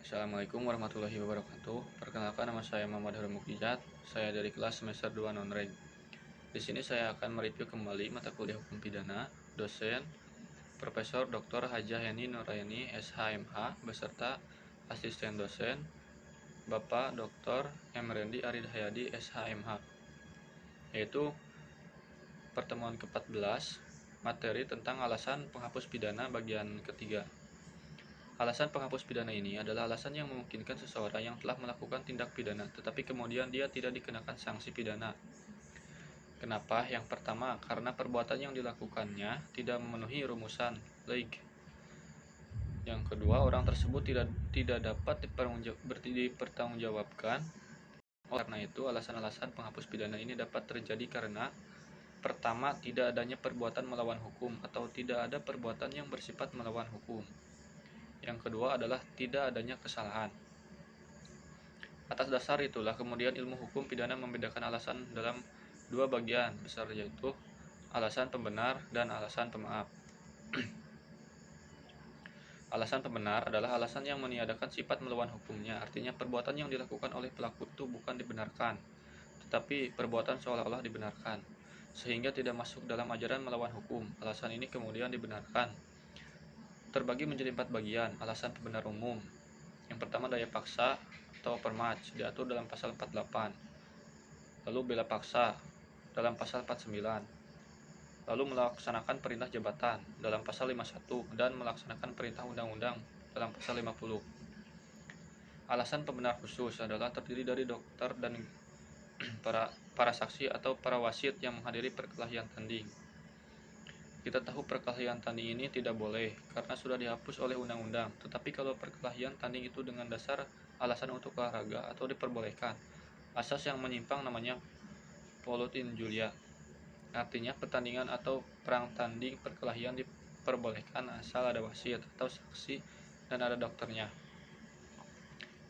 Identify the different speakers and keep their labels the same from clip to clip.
Speaker 1: Assalamualaikum warahmatullahi wabarakatuh. Perkenalkan, nama saya Muhammad Harun Mukjizat. Saya dari kelas semester 2 non-reg. Di sini saya akan mereview kembali mata kuliah hukum pidana dosen Profesor Dr. Hajah Heni Nuraini SHMH beserta asisten dosen Bapak Dr. Emrendi Arid Hayadi SHMH, yaitu pertemuan ke-14 materi tentang alasan penghapus pidana bagian ketiga. Alasan penghapus pidana ini adalah alasan yang memungkinkan seseorang yang telah melakukan tindak pidana, tetapi kemudian dia tidak dikenakan sanksi pidana. Kenapa? Yang pertama, karena perbuatan yang dilakukannya tidak memenuhi rumusan LEG. Yang kedua, orang tersebut tidak dapat dipertanggungjawabkan. Karena itu, alasan-alasan penghapus pidana ini dapat terjadi karena pertama, tidak adanya perbuatan melawan hukum atau tidak ada perbuatan yang bersifat melawan hukum. Yang kedua adalah tidak adanya kesalahan. Atas dasar itulah kemudian ilmu hukum pidana membedakan alasan dalam dua bagian besar, yaitu alasan pembenar dan alasan pemaaf. Alasan pembenar adalah alasan yang meniadakan sifat melawan hukumnya, artinya perbuatan yang dilakukan oleh pelaku itu bukan dibenarkan, tetapi perbuatan seolah-olah dibenarkan, sehingga tidak masuk dalam ajaran melawan hukum. Alasan ini kemudian dibenarkan. Terbagi menjadi 4 bagian. Alasan pembenar umum. Yang pertama, daya paksa atau permach, diatur dalam pasal 48. Lalu bela paksa dalam pasal 49. Lalu melaksanakan perintah jabatan dalam pasal 51 dan melaksanakan perintah undang-undang dalam pasal 50. Alasan pembenar khusus adalah terdiri dari dokter dan para saksi atau para wasit yang menghadiri perkelahian tanding. Kita tahu perkelahian tanding ini tidak boleh karena sudah dihapus oleh undang-undang. Tetapi kalau perkelahian tanding itu dengan dasar alasan untuk olahraga atau diperbolehkan, asas yang menyimpang namanya pollut in julia. Artinya pertandingan atau perang tanding perkelahian diperbolehkan asal ada wasit atau saksi dan ada dokternya.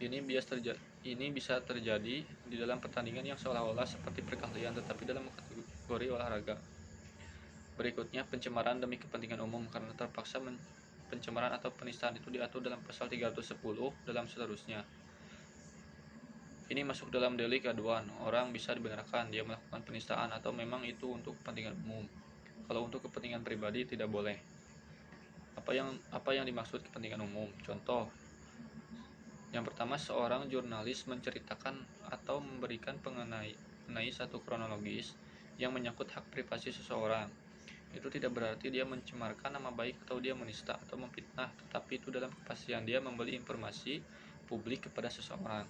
Speaker 1: Ini bisa terjadi di dalam pertandingan yang seolah-olah seperti perkelahian tetapi dalam kategori olahraga. Berikutnya, pencemaran demi kepentingan umum karena terpaksa pencemaran atau penistaan itu diatur dalam pasal 310 dalam seterusnya. Ini masuk dalam delik aduan. Orang bisa dibenarkan dia melakukan penistaan atau memang itu untuk kepentingan umum. Kalau untuk kepentingan pribadi tidak boleh. Apa yang dimaksud kepentingan umum? Contoh. Yang pertama, seorang jurnalis menceritakan atau memberikan mengenai satu kronologis yang menyangkut hak privasi seseorang. Itu tidak berarti dia mencemarkan nama baik atau dia menista atau memfitnah, tetapi itu dalam kepastian dia memberi informasi publik kepada seseorang.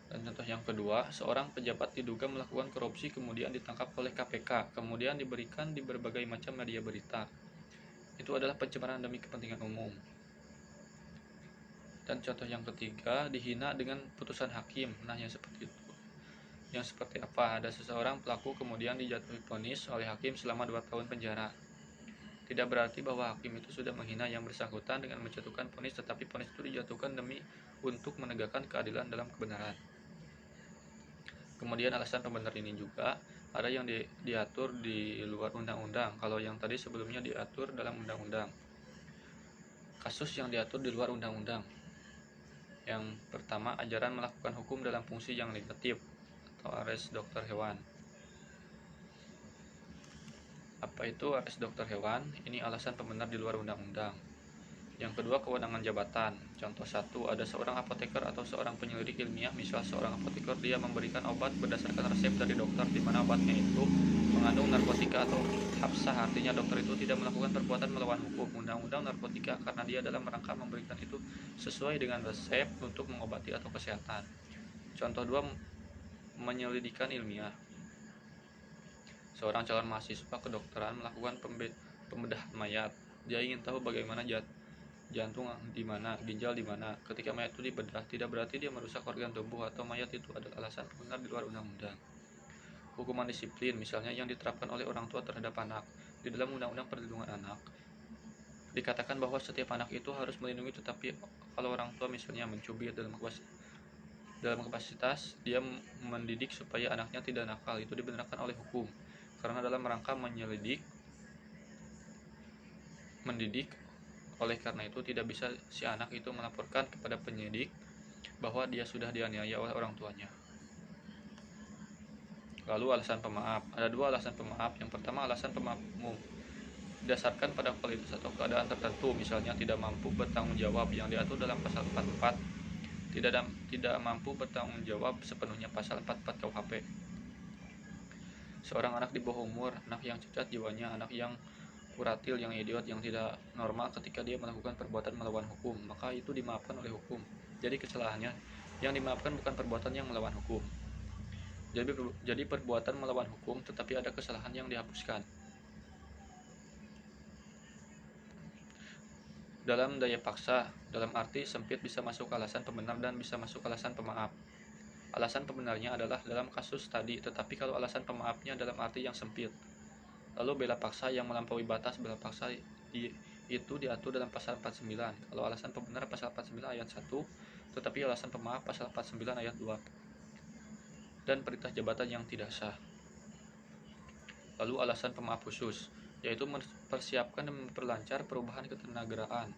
Speaker 1: Dan contoh yang kedua, seorang pejabat diduga melakukan korupsi kemudian ditangkap oleh KPK, kemudian diberikan di berbagai macam media berita. Itu adalah pencemaran demi kepentingan umum. Dan contoh yang ketiga, dihina dengan putusan hakim. Nah, yang seperti itu. Yang seperti apa? Ada seseorang pelaku kemudian dijatuhi vonis oleh hakim selama 2 tahun penjara. Tidak berarti bahwa hakim itu sudah menghina yang bersangkutan dengan menjatuhkan vonis, tetapi vonis itu dijatuhkan demi untuk menegakkan keadilan dalam kebenaran. Kemudian alasan pembenar ini juga ada yang diatur di luar undang-undang. Kalau yang tadi sebelumnya diatur dalam undang-undang. Kasus yang diatur di luar undang-undang. Yang pertama, ajaran melakukan hukum dalam fungsi yang negatif atau arest dokter hewan. Apa itu arest dokter hewan? Ini alasan pembenar di luar undang-undang. Yang kedua, kewenangan jabatan. Contoh 1, ada seorang apoteker atau seorang penyelidik ilmiah. Misal seorang apoteker, dia memberikan obat berdasarkan resep dari dokter di mana obatnya itu mengandung narkotika atau hapsah. Artinya dokter itu tidak melakukan perbuatan melawan hukum undang-undang narkotika karena dia dalam rangka memberikan itu sesuai dengan resep untuk mengobati atau kesehatan. Contoh 2, penyelidikan ilmiah. Seorang calon mahasiswa kedokteran melakukan pembedahan mayat. Dia ingin tahu bagaimana jantung di mana, ginjal di mana. Ketika mayat itu dibedah, tidak berarti dia merusak organ tubuh atau mayat itu adalah alasan pembenar di luar undang-undang. Hukuman disiplin, misalnya yang diterapkan oleh orang tua terhadap anak. Di dalam Undang-Undang Perlindungan Anak, dikatakan bahwa setiap anak itu harus melindungi, tetapi kalau orang tua misalnya mencubit dalam kapasitas dia mendidik supaya anaknya tidak nakal, itu dibenarkan oleh hukum. Karena dalam rangka mendidik Oleh karena itu tidak bisa si anak itu melaporkan kepada penyidik bahwa dia sudah dianiaya oleh orang tuanya. Lalu alasan pemaaf. Ada dua alasan pemaaf. Yang pertama alasan pemaaf umum. Didasarkan pada kualitas atau keadaan tertentu, misalnya tidak mampu bertanggung jawab yang diatur dalam pasal 44, tidak mampu bertanggung jawab sepenuhnya pasal 44 KUHP. Seorang anak di bawah umur, anak yang cacat jiwanya, anak yang kuratil, yang idiot, yang tidak normal ketika dia melakukan perbuatan melawan hukum, maka itu dimaafkan oleh hukum. Jadi kesalahannya yang dimaafkan bukan perbuatan yang melawan hukum. Jadi perbuatan melawan hukum tetapi ada kesalahan yang dihapuskan. Dalam daya paksa, dalam arti sempit bisa masuk alasan pembenar dan bisa masuk alasan pemaaf. Alasan pembenarnya adalah dalam kasus tadi, tetapi kalau alasan pemaafnya dalam arti yang sempit. Lalu bela paksa yang melampaui batas bela paksa itu diatur dalam pasal 49. Kalau alasan pembenar pasal 49 ayat 1, tetapi alasan pemaaf pasal 49 ayat 2. Dan perintah jabatan yang tidak sah. Lalu alasan pemaaf khusus, yaitu mempersiapkan dan memperlancar perubahan ketatanegaraan.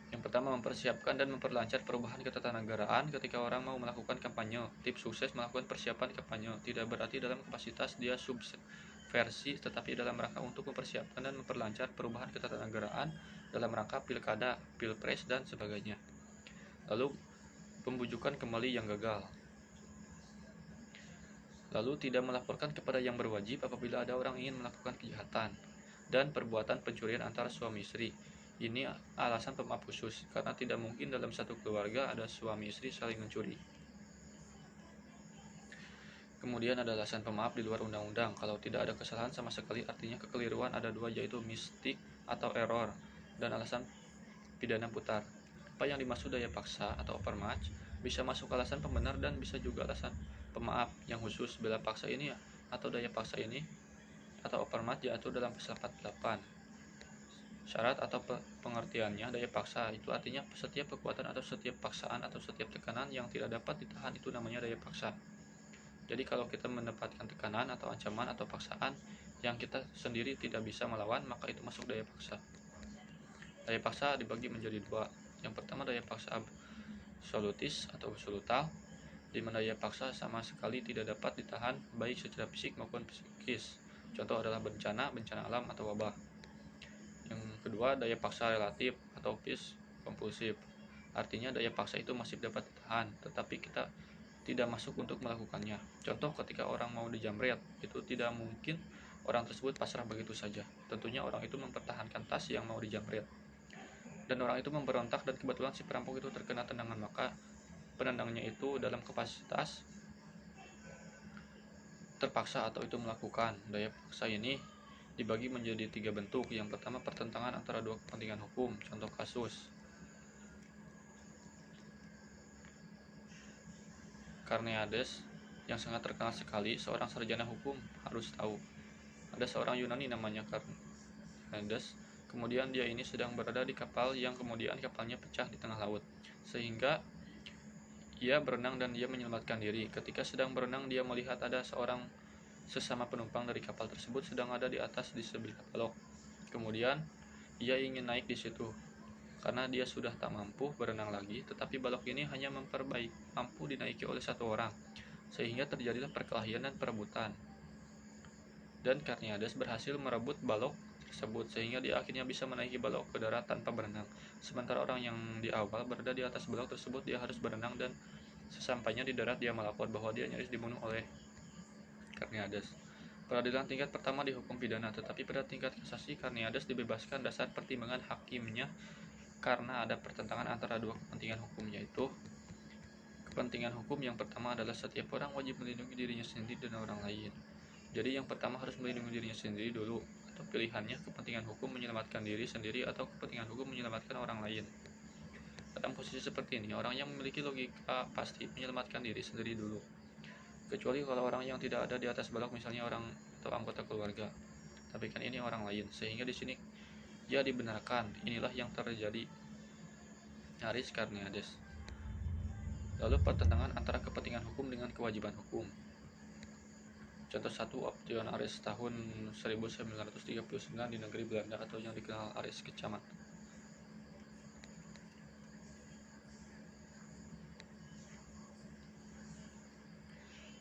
Speaker 1: Yang pertama, mempersiapkan dan memperlancar perubahan ketatanegaraan ketika orang mau melakukan kampanye. Tips sukses melakukan persiapan kampanye tidak berarti dalam kapasitas dia subversi, tetapi dalam rangka untuk mempersiapkan dan memperlancar perubahan ketatanegaraan dalam rangka pilkada, pilpres, dan sebagainya. Lalu, pembujukan kembali yang gagal. Lalu, tidak melaporkan kepada yang berwajib apabila ada orang ingin melakukan kejahatan dan perbuatan pencurian antara suami istri. Ini alasan pemaaf khusus, karena tidak mungkin dalam satu keluarga ada suami istri saling mencuri. Kemudian ada alasan pemaaf di luar undang-undang. Kalau tidak ada kesalahan sama sekali, artinya kekeliruan ada dua, yaitu mistake atau error, dan alasan pidana putar. Apa yang dimaksud daya paksa atau overmatch bisa masuk alasan pembenar dan bisa juga alasan pemaaf yang khusus. Bela paksa ini atau daya paksa ini atau overmatch diatur dalam pasal 48. Syarat atau pengertiannya, daya paksa itu artinya setiap kekuatan atau setiap paksaan atau setiap tekanan yang tidak dapat ditahan itu namanya daya paksa. Jadi kalau kita mendapatkan tekanan atau ancaman atau paksaan yang kita sendiri tidak bisa melawan, maka itu masuk daya paksa. Daya paksa dibagi menjadi dua. Yang pertama daya paksa absolutis atau absolutal, di mana daya paksa sama sekali tidak dapat ditahan baik secara fisik maupun psikis. Contoh adalah bencana alam atau wabah. Yang kedua, daya paksa relatif atau pis kompulsif. Artinya daya paksa itu masih dapat ditahan, tetapi kita tidak masuk untuk melakukannya. Contoh ketika orang mau dijamret, itu tidak mungkin orang tersebut pasrah begitu saja. Tentunya orang itu mempertahankan tas yang mau dijamret. Dan orang itu memberontak dan kebetulan si perampok itu terkena tendangan, maka penendangnya itu dalam kapasitas terpaksa atau itu melakukan. Daya paksa ini dibagi menjadi tiga bentuk. Yang pertama, pertentangan antara dua kepentingan hukum. Contoh kasus Carneades yang sangat terkenal sekali, seorang sarjana hukum harus tahu. Ada seorang Yunani namanya Carneades. Kemudian dia ini sedang berada di kapal yang kemudian kapalnya pecah di tengah laut, sehingga ia berenang dan dia menyelamatkan diri. Ketika sedang berenang, dia melihat ada seorang sesama penumpang dari kapal tersebut sedang ada di atas di sebelah balok. Kemudian ia ingin naik di situ karena dia sudah tak mampu berenang lagi, tetapi balok ini hanya mampu dinaiki oleh satu orang, sehingga terjadilah perkelahian dan perebutan. Dan Carneades berhasil merebut balok tersebut sehingga dia akhirnya bisa menaiki balok ke darat tanpa berenang. Sementara orang yang di awal berada di atas balok tersebut, dia harus berenang dan sesampainya di darat dia melapor bahwa dia nyaris dibunuh oleh Carneades. Peradilan tingkat pertama dihukum pidana, tetapi pada tingkat kasasi Carneades dibebaskan dasar pertimbangan hakimnya karena ada pertentangan antara dua kepentingan hukum, yaitu kepentingan hukum yang pertama adalah setiap orang wajib melindungi dirinya sendiri dan orang lain. Jadi yang pertama harus melindungi dirinya sendiri dulu, atau pilihannya kepentingan hukum menyelamatkan diri sendiri atau kepentingan hukum menyelamatkan orang lain. Dalam posisi seperti ini, orang yang memiliki logika pasti menyelamatkan diri sendiri dulu. Kecuali kalau orang yang tidak ada di atas balok, misalnya orang atau anggota keluarga. Tapi kan ini orang lain, sehingga di sini dia dibenarkan. Inilah yang terjadi. Nyaris Carneades. Lalu pertentangan antara kepentingan hukum dengan kewajiban hukum. Contoh 1, Option Ares tahun 1939 di negeri Belanda atau yang dikenal Ares Kecamat.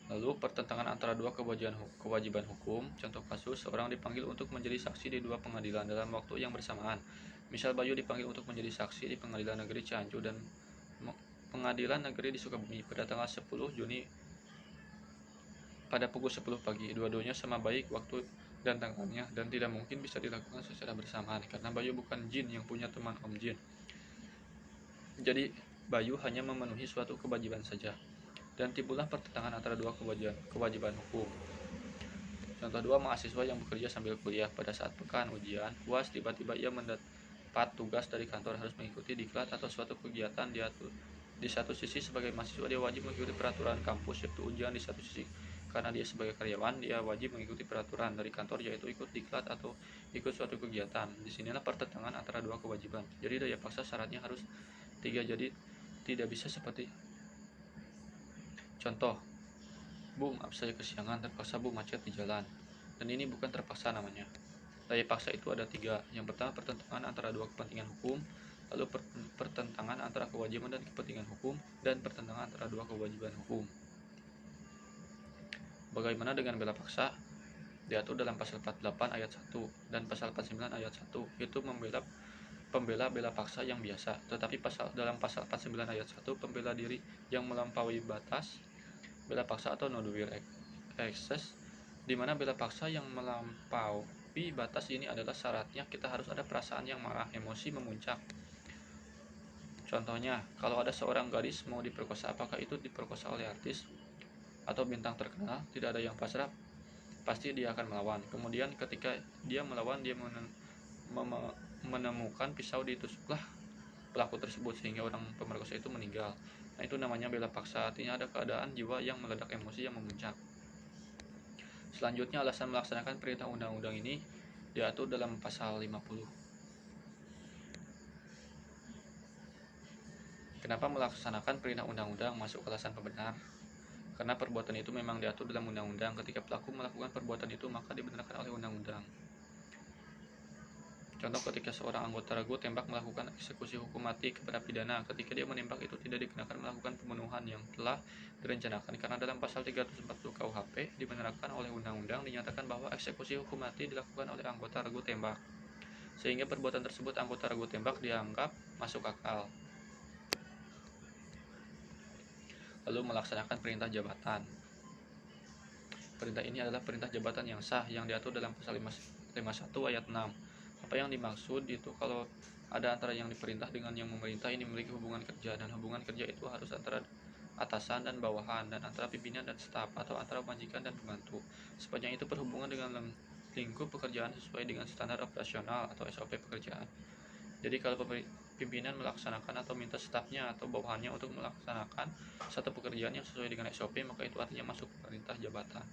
Speaker 1: Lalu pertentangan antara dua kewajiban hukum. Contoh kasus, seorang dipanggil untuk menjadi saksi di dua pengadilan dalam waktu yang bersamaan. Misal Bayu dipanggil untuk menjadi saksi di Pengadilan Negeri Cianjur dan Pengadilan Negeri di Sukabumi pada tanggal 10 Juni pada pukul 10 pagi. Dua-duanya sama baik waktu dan tanggalnya dan tidak mungkin bisa dilakukan secara bersamaan karena Bayu bukan jin yang punya teman Om Jin. Jadi Bayu hanya memenuhi suatu kewajiban saja. Dan timbullah pertentangan antara dua kewajiban hukum. Contoh 2, mahasiswa yang bekerja sambil kuliah. Pada saat pekan ujian UAS, tiba-tiba ia mendapat tugas dari kantor harus mengikuti diklat atau suatu kegiatan. Di satu sisi sebagai mahasiswa dia wajib mengikuti peraturan kampus yaitu ujian, di satu sisi karena dia sebagai karyawan dia wajib mengikuti peraturan dari kantor yaitu ikut diklat atau ikut suatu kegiatan. Disinilah pertentangan antara dua kewajiban. Jadi daya paksa syaratnya harus 3, jadi tidak bisa seperti contoh, Bu, maaf saya kesiangan, terpaksa Bu macet di jalan. Dan ini bukan terpaksa namanya. Daya paksa itu ada 3. Yang pertama, pertentangan antara dua kepentingan hukum, lalu pertentangan antara kewajiban dan kepentingan hukum, dan pertentangan antara dua kewajiban hukum. Bagaimana dengan bela paksa? Diatur dalam pasal 48 ayat 1 dan pasal 49 ayat 1, itu pembela bela paksa yang biasa. Tetapi dalam pasal 49 ayat 1, pembela diri yang melampaui batas, bela paksa atau no dual excess, di mana bela paksa yang melampaui batas ini adalah syaratnya kita harus ada perasaan yang marah, emosi memuncak. Contohnya, kalau ada seorang gadis mau diperkosa, apakah itu diperkosa oleh artis atau bintang terkenal, tidak ada yang pasrah, pasti dia akan melawan. Kemudian ketika dia melawan, dia menemukan pisau, ditusuklah pelaku tersebut sehingga orang pemerkosa itu meninggal. Nah, itu namanya bela paksa, artinya ada keadaan jiwa yang meledak, emosi yang memuncak. Selanjutnya, alasan melaksanakan perintah undang-undang ini diatur dalam pasal 50. Kenapa melaksanakan perintah undang-undang masuk alasan pembenar? Karena perbuatan itu memang diatur dalam undang-undang. Ketika pelaku melakukan perbuatan itu, maka dibenarkan oleh undang-undang. Contoh, ketika seorang anggota ragu tembak melakukan eksekusi hukum mati kepada pidana, ketika dia menembak itu tidak dikenakan melakukan pembunuhan yang telah direncanakan karena dalam pasal 340 KUHP dibenarkan oleh undang-undang, dinyatakan bahwa eksekusi hukum mati dilakukan oleh anggota ragu tembak, sehingga perbuatan tersebut anggota ragu tembak dianggap masuk akal. Lalu melaksanakan perintah jabatan. Perintah ini adalah perintah jabatan yang sah yang diatur dalam pasal 51 ayat 6. Apa yang dimaksud itu kalau ada antara yang diperintah dengan yang memerintah ini memiliki hubungan kerja, dan hubungan kerja itu harus antara atasan dan bawahan, dan antara pimpinan dan staf, atau antara majikan dan pembantu. Sepanjang itu berhubungan dengan lingkup pekerjaan sesuai dengan standar operasional atau SOP pekerjaan. Jadi kalau pimpinan melaksanakan atau minta stafnya atau bawahannya untuk melaksanakan satu pekerjaan yang sesuai dengan SOP, maka itu artinya masuk perintah jabatan.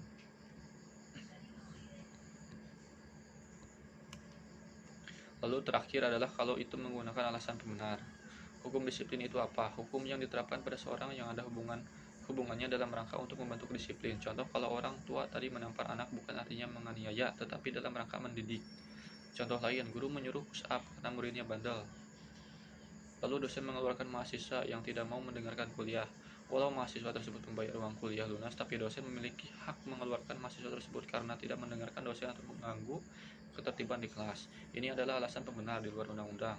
Speaker 1: Lalu terakhir adalah kalau itu menggunakan alasan pembenar. Hukum disiplin itu apa? Hukum yang diterapkan pada seorang yang ada hubungannya dalam rangka untuk membentuk disiplin. Contoh, kalau orang tua tadi menampar anak bukan artinya menganiaya, tetapi dalam rangka mendidik. Contoh lain, guru menyuruh push up karena muridnya bandel. Lalu dosen mengeluarkan mahasiswa yang tidak mau mendengarkan kuliah. Walau mahasiswa tersebut membayar uang kuliah lunas, tapi dosen memiliki hak mengeluarkan mahasiswa tersebut karena tidak mendengarkan dosen atau mengganggu ketertiban di kelas. Ini adalah alasan pembenar di luar undang-undang.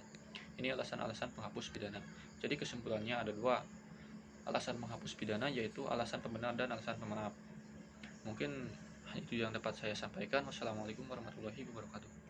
Speaker 1: Ini alasan-alasan penghapus pidana. Jadi kesimpulannya ada 2. Alasan menghapus pidana yaitu alasan pembenar dan alasan pemaaf. Mungkin itu yang dapat saya sampaikan. Wassalamualaikum warahmatullahi wabarakatuh.